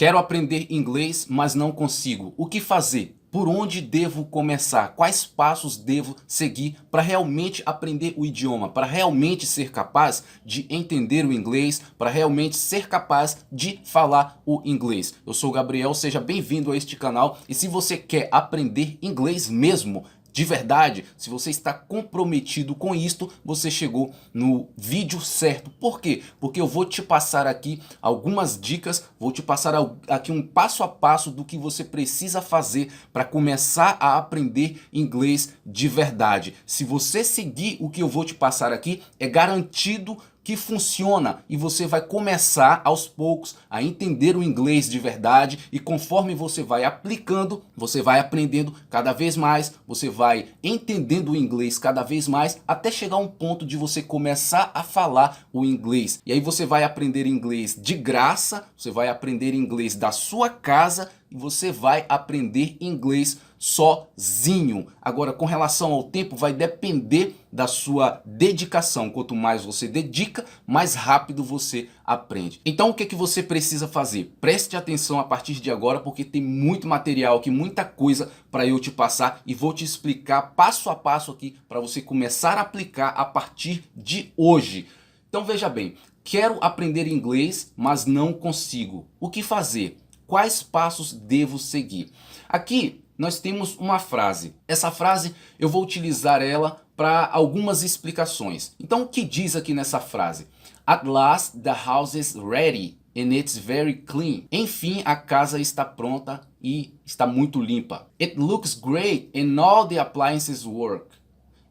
Quero aprender inglês, mas não consigo. O que fazer? Por onde devo começar? Quais passos devo seguir para realmente aprender o idioma? Para realmente ser capaz de entender o inglês? Para realmente ser capaz de falar o inglês? Eu sou o Gabriel, seja bem-vindo a este canal. E se você quer aprender inglês mesmo, de verdade, se você está comprometido com isto, você chegou no vídeo certo. Por quê? Porque eu vou te passar aqui algumas dicas, vou te passar aqui um passo a passo do que você precisa fazer para começar a aprender inglês de verdade. Se você seguir o que eu vou te passar aqui, é garantido que funciona e você vai começar aos poucos a entender o inglês de verdade, e conforme você vai aplicando, você vai aprendendo cada vez mais, você vai entendendo o inglês cada vez mais, até chegar a um ponto de você começar a falar o inglês. E aí você vai aprender inglês de graça, você vai aprender inglês da sua casa e você vai aprender inglês sozinho. Agora, com relação ao tempo, vai depender da sua dedicação. Quanto mais você dedica, mais rápido você aprende. Então, o que que você precisa fazer? Preste atenção a partir de agora, porque tem muito material aqui, muita coisa para eu te passar, e vou te explicar passo a passo aqui para você começar a aplicar a partir de hoje. Então, veja bem, quero aprender inglês, mas não consigo. O que fazer? Quais passos devo seguir? Aqui nós temos uma frase. Essa frase eu vou utilizar ela para algumas explicações. Então, o que diz aqui nessa frase? At last the house is ready and it's very clean. Enfim, a casa está pronta e está muito limpa. It looks great and all the appliances work.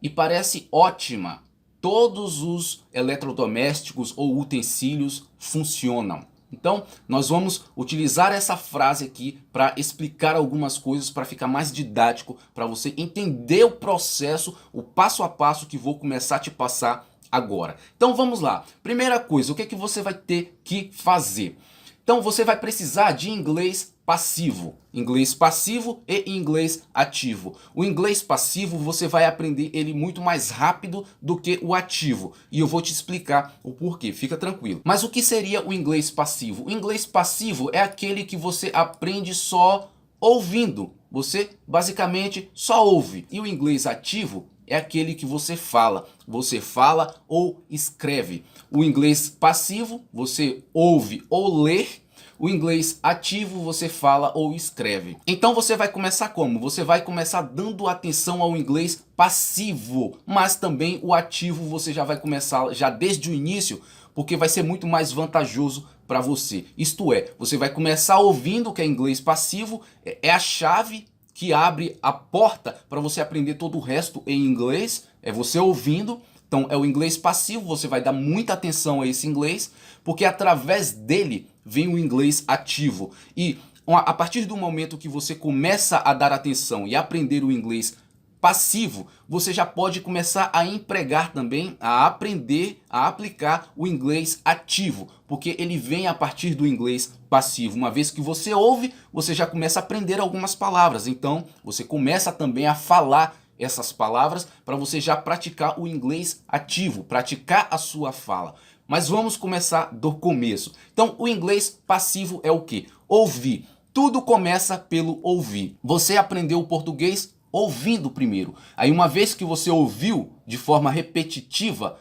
E parece ótima. Todos os eletrodomésticos ou utensílios funcionam. Então, nós vamos utilizar essa frase aqui para explicar algumas coisas, para ficar mais didático, para você entender o processo, o passo a passo que vou começar a te passar agora. Então, vamos lá. Primeira coisa, o que é que você vai ter que fazer? Então, você vai precisar de inglês passivo e inglês ativo. O inglês passivo você vai aprender ele muito mais rápido do que o ativo, e eu vou te explicar o porquê, fica tranquilo. Mas o que seria o inglês passivo? O inglês passivo é aquele que você aprende só ouvindo, você basicamente só ouve. E o inglês ativo é aquele que você fala ou escreve. O inglês passivo você ouve ou lê. O inglês ativo você fala ou escreve. Então você vai começar como? Você vai começar dando atenção ao inglês passivo, mas também o ativo você já vai começar já desde o início, porque vai ser muito mais vantajoso para você. Isto é, você vai começar ouvindo que é inglês passivo, é a chave que abre a porta para você aprender todo o resto em inglês, é você ouvindo. Então é o inglês passivo, você vai dar muita atenção a esse inglês, porque através dele vem o inglês ativo. E a partir do momento que você começa a dar atenção e aprender o inglês passivo, você já pode começar a empregar também, a aprender, a aplicar o inglês ativo, porque ele vem a partir do inglês passivo. Uma vez que você ouve, você já começa a aprender algumas palavras, então você começa também a falar essas palavras para você já praticar o inglês ativo, praticar a sua fala. Mas vamos começar do começo. Então, o inglês passivo é o quê? Ouvir. Tudo começa pelo ouvir. Você aprendeu o português ouvindo primeiro. Aí, uma vez que você ouviu de forma repetitiva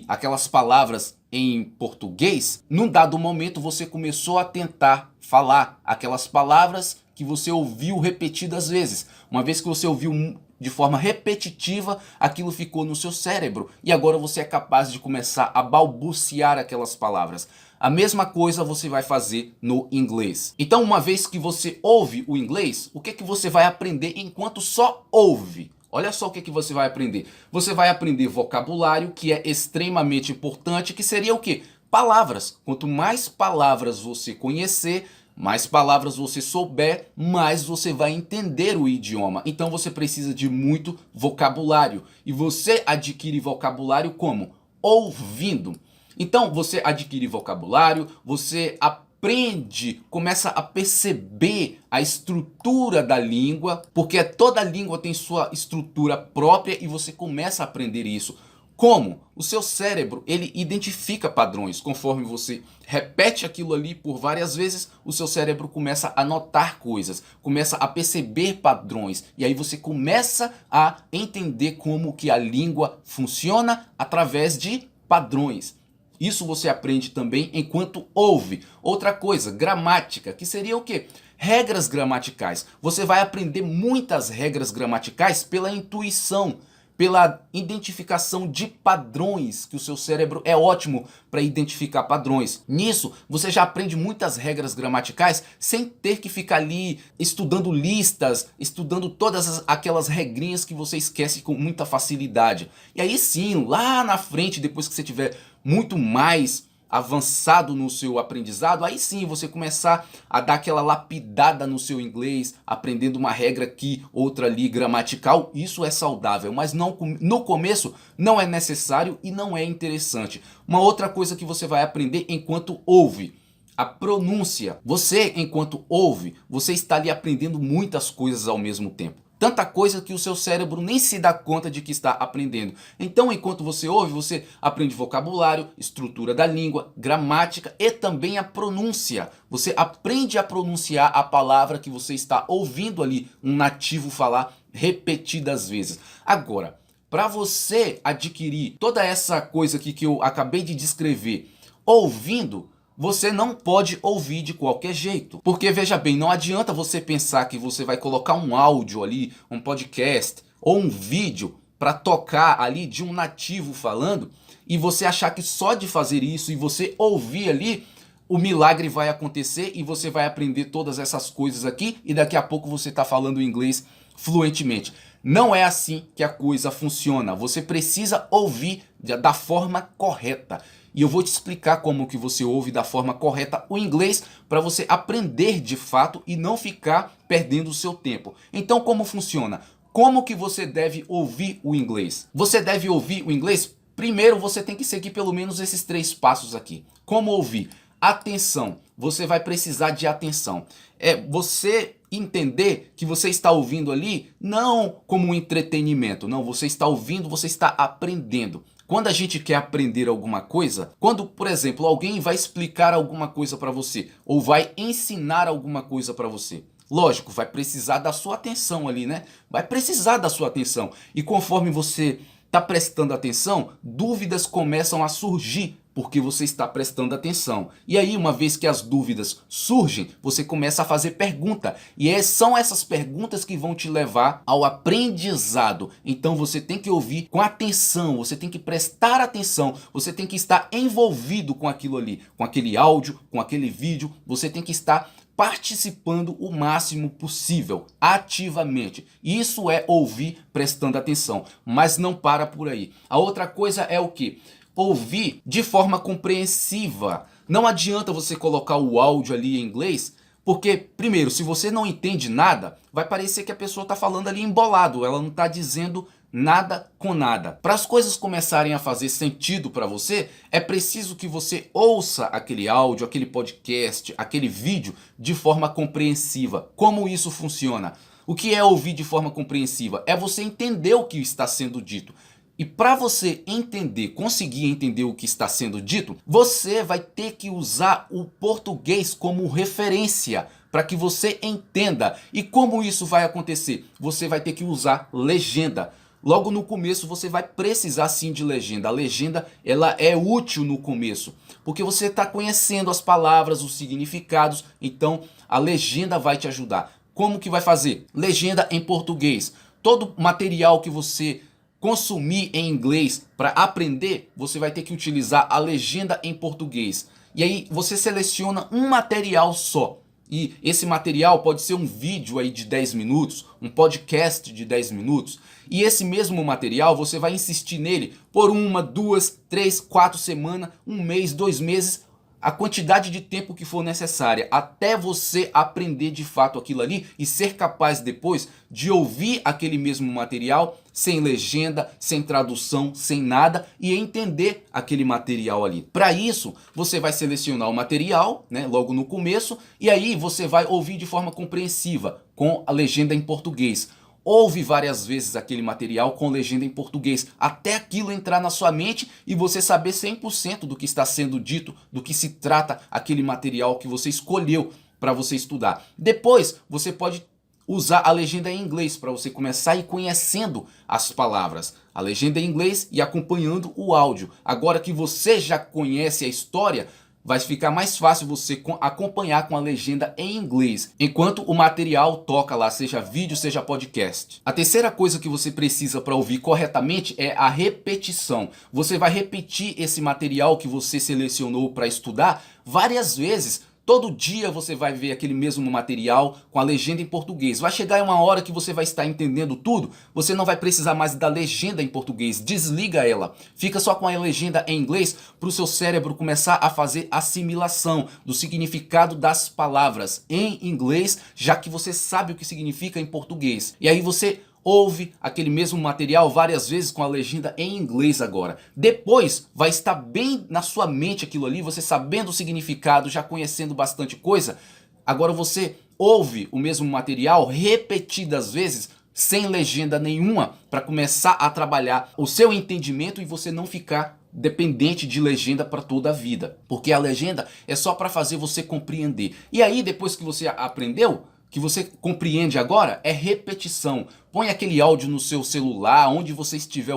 aquelas palavras em português, num dado momento você começou a tentar falar aquelas palavras que você ouviu repetidas vezes. Uma vez que você ouviu de forma repetitiva, aquilo ficou no seu cérebro e agora você é capaz de começar a balbuciar aquelas palavras. A mesma coisa você vai fazer no inglês. Então, uma vez que você ouve o inglês, o que que você vai aprender enquanto só ouve? Olha só o que que você vai aprender. Você vai aprender vocabulário, que é extremamente importante, que seria o quê? Palavras. Quanto mais palavras você conhecer, mais palavras você souber, mais você vai entender o idioma. Então você precisa de muito vocabulário. E você adquire vocabulário como? Ouvindo. Então você adquire vocabulário, você aprende, começa a perceber a estrutura da língua, porque toda língua tem sua estrutura própria e você começa a aprender isso. Como? O seu cérebro, ele identifica padrões. Conforme você repete aquilo ali por várias vezes, o seu cérebro começa a notar coisas, começa a perceber padrões. E aí você começa a entender como que a língua funciona através de padrões. Isso você aprende também enquanto ouve. Outra coisa, gramática, que seria o quê? Regras gramaticais. Você vai aprender muitas regras gramaticais pela intuição, pela identificação de padrões, que o seu cérebro é ótimo para identificar padrões. Nisso, você já aprende muitas regras gramaticais sem ter que ficar ali estudando listas, estudando todas aquelas regrinhas que você esquece com muita facilidade. E aí sim, lá na frente, depois que você tiver muito mais avançado no seu aprendizado, aí sim você começar a dar aquela lapidada no seu inglês, aprendendo uma regra aqui, outra ali, gramatical. Isso é saudável, mas não, no começo não é necessário e não é interessante. Uma outra coisa que você vai aprender enquanto ouve: a pronúncia. Você, enquanto ouve, você está ali aprendendo muitas coisas ao mesmo tempo. Tanta coisa que o seu cérebro nem se dá conta de que está aprendendo. Então, enquanto você ouve, você aprende vocabulário, estrutura da língua, gramática e também a pronúncia. Você aprende a pronunciar a palavra que você está ouvindo ali um nativo falar repetidas vezes. Agora, para você adquirir toda essa coisa aqui que eu acabei de descrever ouvindo, você não pode ouvir de qualquer jeito. Porque veja bem, não adianta você pensar que você vai colocar um áudio ali, um podcast ou um vídeo para tocar ali de um nativo falando e você achar que só de fazer isso e você ouvir ali, o milagre vai acontecer e você vai aprender todas essas coisas aqui e daqui a pouco você está falando inglês fluentemente. Não é assim que a coisa funciona. Você precisa ouvir da forma correta. E eu vou te explicar como que você ouve da forma correta o inglês para você aprender de fato e não ficar perdendo o seu tempo. Então, como funciona? Como que você deve ouvir o inglês? Você deve ouvir o inglês? Primeiro, você tem que seguir pelo menos esses 3 passos aqui. Como ouvir? Atenção. Você vai precisar de atenção. É você entender que você está ouvindo ali não como um entretenimento. Não, você está ouvindo, você está aprendendo. Quando a gente quer aprender alguma coisa, quando, por exemplo, alguém vai explicar alguma coisa para você ou vai ensinar alguma coisa para você, lógico, vai precisar da sua atenção ali, né? Vai precisar da sua atenção. E conforme você está prestando atenção, dúvidas começam a surgir porque você está prestando atenção. E aí, uma vez que as dúvidas surgem, você começa a fazer pergunta. E são essas perguntas que vão te levar ao aprendizado. Então você tem que ouvir com atenção, você tem que prestar atenção, você tem que estar envolvido com aquilo ali, com aquele áudio, com aquele vídeo, você tem que estar participando o máximo possível, ativamente. Isso é ouvir prestando atenção, mas não para por aí. A outra coisa é o que? Ouvir de forma compreensiva. Não adianta você colocar o áudio ali em inglês, porque, primeiro, se você não entende nada, vai parecer que a pessoa está falando ali embolado, ela não está dizendo nada com nada. Para as coisas começarem a fazer sentido para você, é preciso que você ouça aquele áudio, aquele podcast, aquele vídeo de forma compreensiva. Como isso funciona? O que é ouvir de forma compreensiva? É você entender o que está sendo dito. E para você entender, conseguir entender o que está sendo dito, você vai ter que usar o português como referência para que você entenda. E como isso vai acontecer? Você vai ter que usar legenda. Logo no começo você vai precisar sim de legenda. A legenda ela é útil no começo, porque você está conhecendo as palavras, os significados, então a legenda vai te ajudar. Como que vai fazer? Legenda em português. Todo material que você consumir em inglês para aprender, você vai ter que utilizar a legenda em português. E aí você seleciona um material só. E esse material pode ser um vídeo aí de 10 minutos, um podcast de 10 minutos. E esse mesmo material você vai insistir nele por 1, 2, 3, 4 semanas, 1 mês, 2 meses, a quantidade de tempo que for necessária, até você aprender de fato aquilo ali e ser capaz depois de ouvir aquele mesmo material sem legenda, sem tradução, sem nada e entender aquele material ali. Para isso, você vai selecionar o material, né, logo no começo, e aí você vai ouvir de forma compreensiva, com a legenda em português. ouve várias vezes aquele material com legenda em português, até aquilo entrar na sua mente e você saber 100% do que está sendo dito, do que se trata aquele material que você escolheu para você estudar. Depois você pode usar a legenda em inglês para você começar a ir conhecendo as palavras. A legenda em inglês e acompanhando o áudio. Agora que você já conhece a história, vai ficar mais fácil você acompanhar com a legenda em inglês, enquanto o material toca lá, seja vídeo, seja podcast. A terceira coisa que você precisa para ouvir corretamente é a repetição. Você vai repetir esse material que você selecionou para estudar várias vezes. Todo dia você vai ver aquele mesmo material com a legenda em português. Vai chegar uma hora que você vai estar entendendo tudo, você não vai precisar mais da legenda em português. Desliga ela. Fica só com a legenda em inglês para o seu cérebro começar a fazer assimilação do significado das palavras em inglês, já que você sabe o que significa em português. E aí você ouve aquele mesmo material várias vezes com a legenda em inglês agora. Depois vai estar bem na sua mente aquilo ali, você sabendo o significado, já conhecendo bastante coisa. Agora você ouve o mesmo material repetidas vezes, sem legenda nenhuma, para começar a trabalhar o seu entendimento e você não ficar dependente de legenda para toda a vida. Porque a legenda é só para fazer você compreender. E aí depois que você aprendeu, que você compreende agora, é repetição. Põe aquele áudio no seu celular, onde você estiver,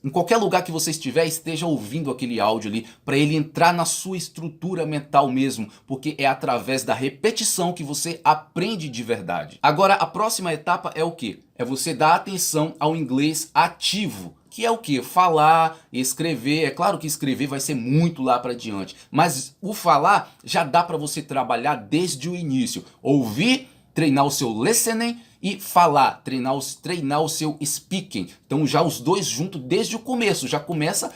em qualquer lugar que você estiver, esteja ouvindo aquele áudio ali, para ele entrar na sua estrutura mental mesmo, porque é através da repetição que você aprende de verdade. Agora, a próxima etapa é o quê? É você dar atenção ao inglês ativo. Que é o que? Falar, escrever. É claro que escrever vai ser muito lá para diante, mas o falar já dá para você trabalhar desde o início. Ouvir, treinar o seu listening e falar, treinar o seu speaking. Então já os dois juntos desde o começo, já começa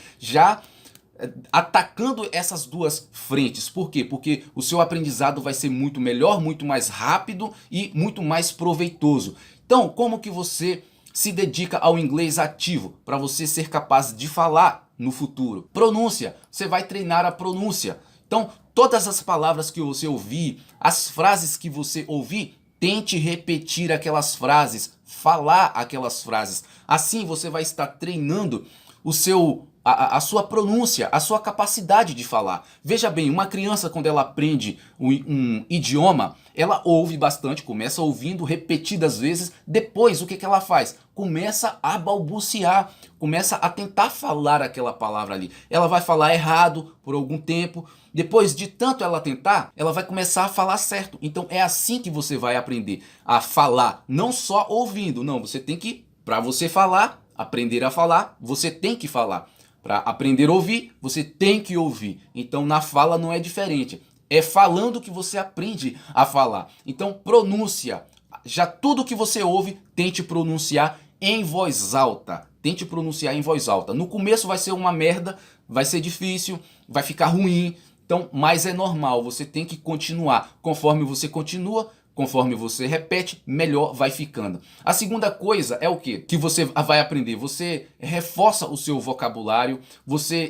atacando essas duas frentes. Por quê? Porque o seu aprendizado vai ser muito melhor, muito mais rápido e muito mais proveitoso. Então, como que você se dedica ao inglês ativo para você ser capaz de falar no futuro? Pronúncia. Você vai treinar a pronúncia. Então, todas as palavras que você ouvir, as frases que você ouvir, tente repetir aquelas frases, falar aquelas frases. Assim você vai estar treinando a sua pronúncia, a sua capacidade de falar. Veja bem, uma criança quando ela aprende um idioma, ela ouve bastante, começa ouvindo repetidas vezes, depois o que ela faz? Começa a balbuciar, começa a tentar falar aquela palavra ali. Ela vai falar errado por algum tempo, depois de tanto ela tentar, ela vai começar a falar certo. Então é assim que você vai aprender a falar, não só ouvindo, não, você tem que, para você falar, aprender a falar, você tem que falar. Para aprender a ouvir, você tem que ouvir. Então na fala não é diferente. É falando que você aprende a falar. Então pronúncia. Já tudo que você ouve, tente pronunciar em voz alta. Tente pronunciar em voz alta. No começo vai ser uma merda, vai ser difícil, vai ficar ruim. Então, mas é normal, você tem que continuar. Conforme você continua, conforme você repete, melhor vai ficando. A segunda coisa é o quê? Que você vai aprender. Você reforça o seu vocabulário.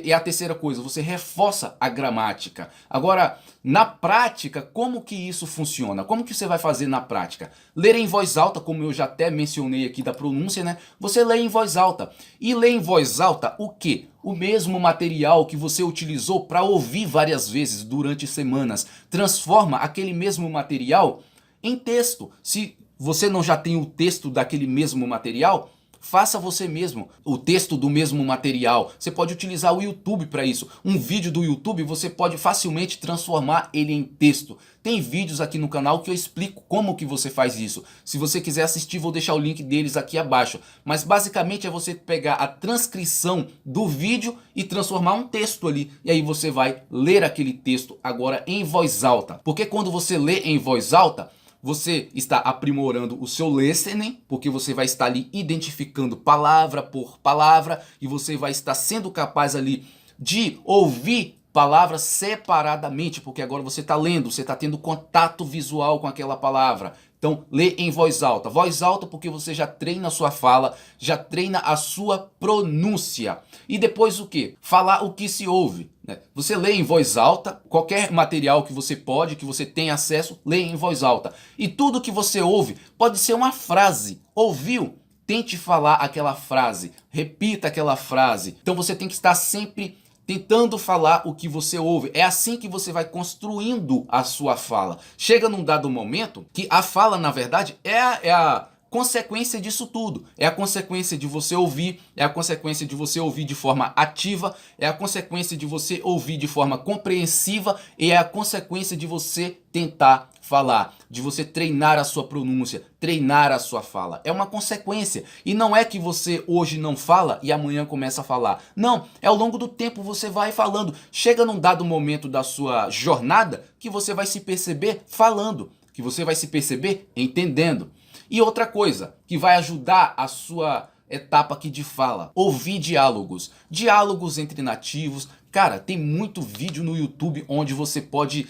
E a terceira coisa, você reforça a gramática. Agora, na prática, como que isso funciona? Como que você vai fazer na prática? Ler em voz alta, como eu já até mencionei aqui da pronúncia, né? Você lê em voz alta. E lê em voz alta o quê? O mesmo material que você utilizou para ouvir várias vezes durante semanas. Transforma aquele mesmo material em texto. Se você não já tem o texto daquele mesmo material, faça você mesmo o texto do mesmo material. Você pode utilizar o YouTube para isso. Um vídeo do YouTube você pode facilmente transformar ele em texto. Tem vídeos aqui no canal que eu explico como que você faz isso. Se você quiser assistir, vou deixar o link deles aqui abaixo. Mas basicamente é você pegar a transcrição do vídeo e transformar um texto ali. E aí você vai ler aquele texto agora em voz alta. Porque quando você lê em voz alta, você está aprimorando o seu listening, porque você vai estar ali identificando palavra por palavra e você vai estar sendo capaz ali de ouvir palavras separadamente, porque agora você está lendo, você está tendo contato visual com aquela palavra. Então, lê em voz alta. Voz alta porque você já treina a sua fala, já treina a sua pronúncia. E depois o quê? Falar o que se ouve, né? Você lê em voz alta, qualquer material que você pode, que você tem acesso, lê em voz alta. E tudo que você ouve pode ser uma frase. Ouviu? Tente falar aquela frase, repita aquela frase. Então você tem que estar sempre tentando falar o que você ouve. É assim que você vai construindo a sua fala. Chega num dado momento que a fala, na verdade, é a consequência disso tudo. É a consequência de você ouvir, é a consequência de você ouvir de forma ativa, é a consequência de você ouvir de forma compreensiva e é a consequência de você tentar falar, de você treinar a sua pronúncia, treinar a sua fala. É uma consequência. E não é que você hoje não fala e amanhã começa a falar. Não, é ao longo do tempo você vai falando. Chega num dado momento da sua jornada que você vai se perceber falando, que você vai se perceber entendendo. E outra coisa que vai ajudar a sua etapa aqui de fala, ouvir diálogos. Diálogos entre nativos. Cara, tem muito vídeo no YouTube onde você pode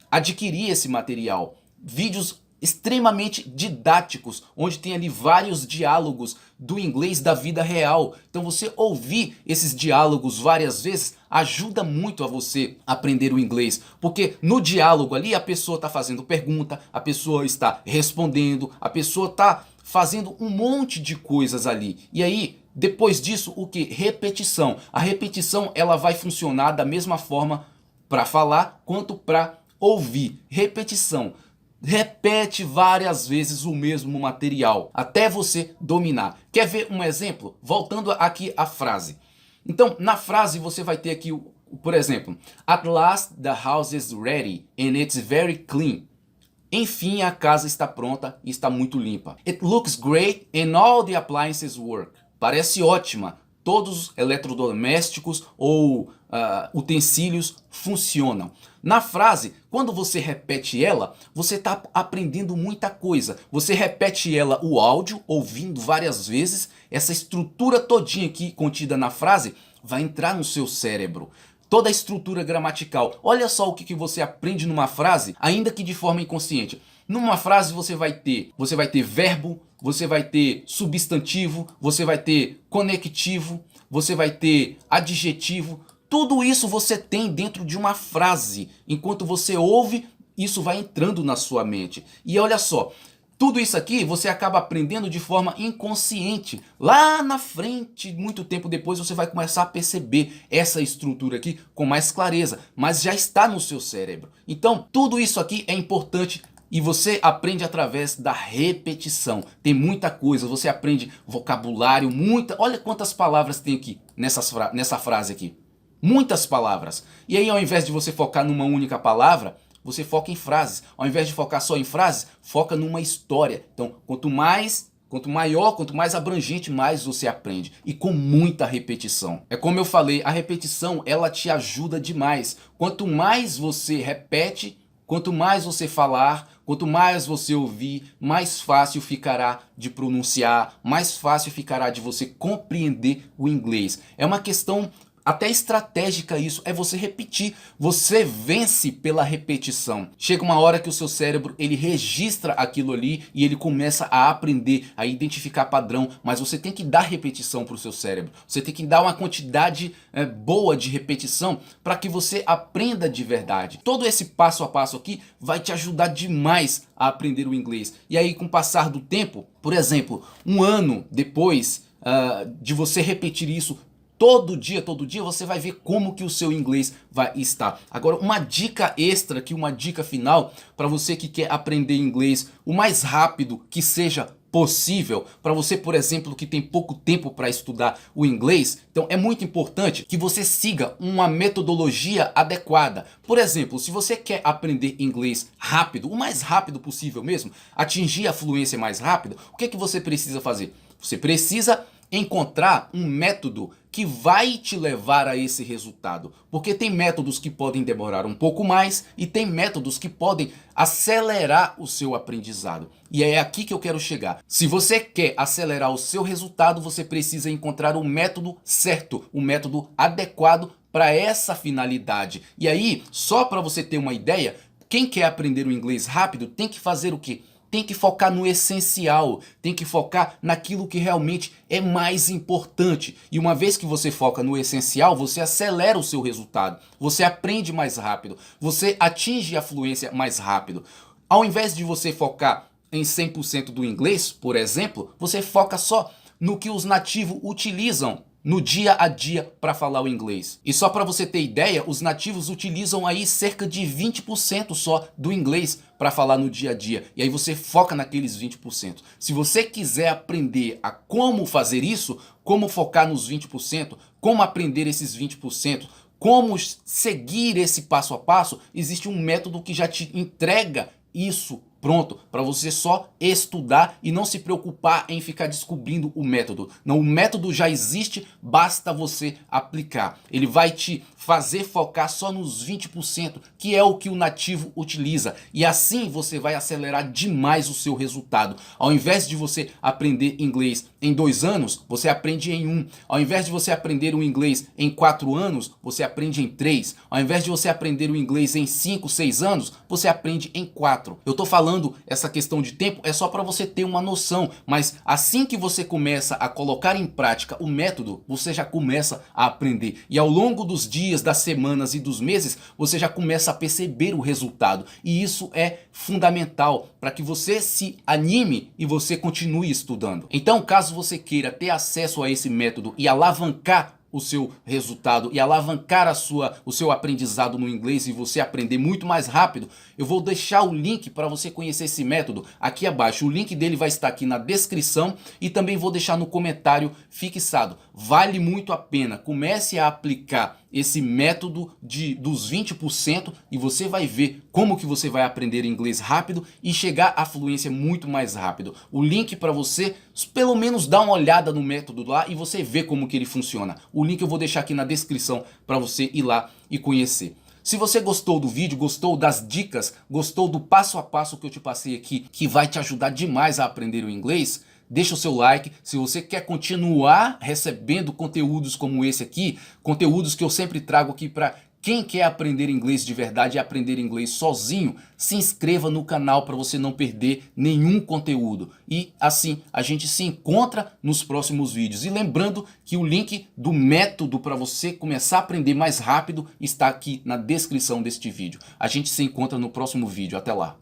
adquirir esse material. Vídeos extremamente didáticos, onde tem ali vários diálogos do inglês da vida real. Então você ouvir esses diálogos várias vezes ajuda muito a você aprender o inglês, porque no diálogo ali a pessoa está fazendo pergunta, a pessoa está respondendo, a pessoa está fazendo um monte de coisas ali. E aí, depois disso, o que? Repetição. A repetição ela vai funcionar da mesma forma para falar quanto para ouvir. Repetição. Repete várias vezes o mesmo material até você dominar. Quer ver um exemplo? Voltando aqui à frase. Então, na frase você vai ter aqui, por exemplo, At last the house is ready and it's very clean. Enfim, a casa está pronta e está muito limpa. It looks great and all the appliances work. Parece ótima. Todos os eletrodomésticos ou utensílios funcionam. Na frase, quando você repete ela, você está aprendendo muita coisa. Você repete ela, o áudio, ouvindo várias vezes. Essa estrutura todinha aqui contida na frase vai entrar no seu cérebro. Toda a estrutura gramatical. Olha só o que você aprende numa frase, ainda que de forma inconsciente. Numa frase você vai ter verbo, você vai ter substantivo, você vai ter conectivo, você vai ter adjetivo. Tudo isso você tem dentro de uma frase. Enquanto você ouve, isso vai entrando na sua mente. E olha só, tudo isso aqui você acaba aprendendo de forma inconsciente. Lá na frente, muito tempo depois, você vai começar a perceber essa estrutura aqui com mais clareza. Mas já está no seu cérebro. Então, tudo isso aqui é importante. E você aprende através da repetição. Tem muita coisa, você aprende vocabulário, olha quantas palavras tem aqui nessa frase aqui. Muitas palavras. E aí, ao invés de você focar numa única palavra, você foca em frases. Ao invés de focar só em frases, foca numa história. Então, quanto maior, quanto mais abrangente, mais você aprende. E com muita repetição. É como eu falei, a repetição, ela te ajuda demais. Quanto mais você repete, quanto mais você falar, quanto mais você ouvir, mais fácil ficará de pronunciar, mais fácil ficará de você compreender o inglês. É uma questão até estratégica isso, é você repetir. Você vence pela repetição. Chega uma hora que o seu cérebro, ele registra aquilo ali e ele começa a aprender, a identificar padrão. Mas você tem que dar repetição para o seu cérebro. Você tem que dar uma quantidade boa de repetição para que você aprenda de verdade. Todo esse passo a passo aqui vai te ajudar demais a aprender o inglês. E aí, com o passar do tempo, por exemplo, um ano depois de você repetir isso todo dia você vai ver como que o seu inglês vai estar. Agora, uma dica extra aqui, uma dica final para você que quer aprender inglês o mais rápido que seja possível, para você, por exemplo, que tem pouco tempo para estudar o inglês. Então é muito importante que você siga uma metodologia adequada. Por exemplo, se você quer aprender inglês rápido, o mais rápido possível mesmo, atingir a fluência mais rápida, o que você precisa fazer? Você precisa encontrar um método que vai te levar a esse resultado. Porque tem métodos que podem demorar um pouco mais e tem métodos que podem acelerar o seu aprendizado. E é aqui que eu quero chegar. Se você quer acelerar o seu resultado, você precisa encontrar o método certo, o método adequado para essa finalidade. E aí, só para você ter uma ideia, quem quer aprender o inglês rápido tem que fazer o quê? Tem que focar no essencial, tem que focar naquilo que realmente é mais importante. E uma vez que você foca no essencial, você acelera o seu resultado, você aprende mais rápido, você atinge a fluência mais rápido. Ao invés de você focar em 100% do inglês, por exemplo, você foca só no que os nativos utilizam no dia a dia para falar o inglês. E só para você ter ideia, os nativos utilizam aí cerca de 20% só do inglês para falar no dia a dia. E aí você foca naqueles 20%. Se você quiser aprender a como fazer isso, como focar nos 20%, como aprender esses 20%, como seguir esse passo a passo, existe um método que já te entrega isso pronto, para você só estudar e não se preocupar em ficar descobrindo o método. Não, o método já existe, basta você aplicar. Ele vai te fazer focar só nos 20%, que é o que o nativo utiliza. E assim você vai acelerar demais o seu resultado. Ao invés de você aprender inglês em 2 anos, você aprende em 1. Ao invés de você aprender o inglês em 4 anos, você aprende em 3. Ao invés de você aprender o inglês em 5, 6 anos, você aprende em 4. Eu tô falando essa questão de tempo é só para você ter uma noção, mas assim que você começa a colocar em prática o método, você já começa a aprender. E ao longo dos dias, das semanas e dos meses, você já começa a perceber o resultado. E isso é fundamental para que você se anime e você continue estudando. Então, caso você queira ter acesso a esse método e alavancar o seu resultado e alavancar o seu aprendizado no inglês e você aprender muito mais rápido, eu vou deixar o link para você conhecer esse método aqui abaixo. O link dele vai estar aqui na descrição e também vou deixar no comentário fixado. Vale muito a pena. Comece a aplicar esse método dos 20% e você vai ver como que você vai aprender inglês rápido e chegar à fluência muito mais rápido. O link para você pelo menos dar uma olhada no método lá e você ver como que ele funciona. O link eu vou deixar aqui na descrição para você ir lá e conhecer. Se você gostou do vídeo, gostou das dicas, gostou do passo a passo que eu te passei aqui, que vai te ajudar demais a aprender o inglês, deixa o seu like. Se você quer continuar recebendo conteúdos como esse aqui, conteúdos que eu sempre trago aqui para quem quer aprender inglês de verdade e aprender inglês sozinho, se inscreva no canal para você não perder nenhum conteúdo. E assim a gente se encontra nos próximos vídeos. E lembrando que o link do método para você começar a aprender mais rápido está aqui na descrição deste vídeo. A gente se encontra no próximo vídeo. Até lá.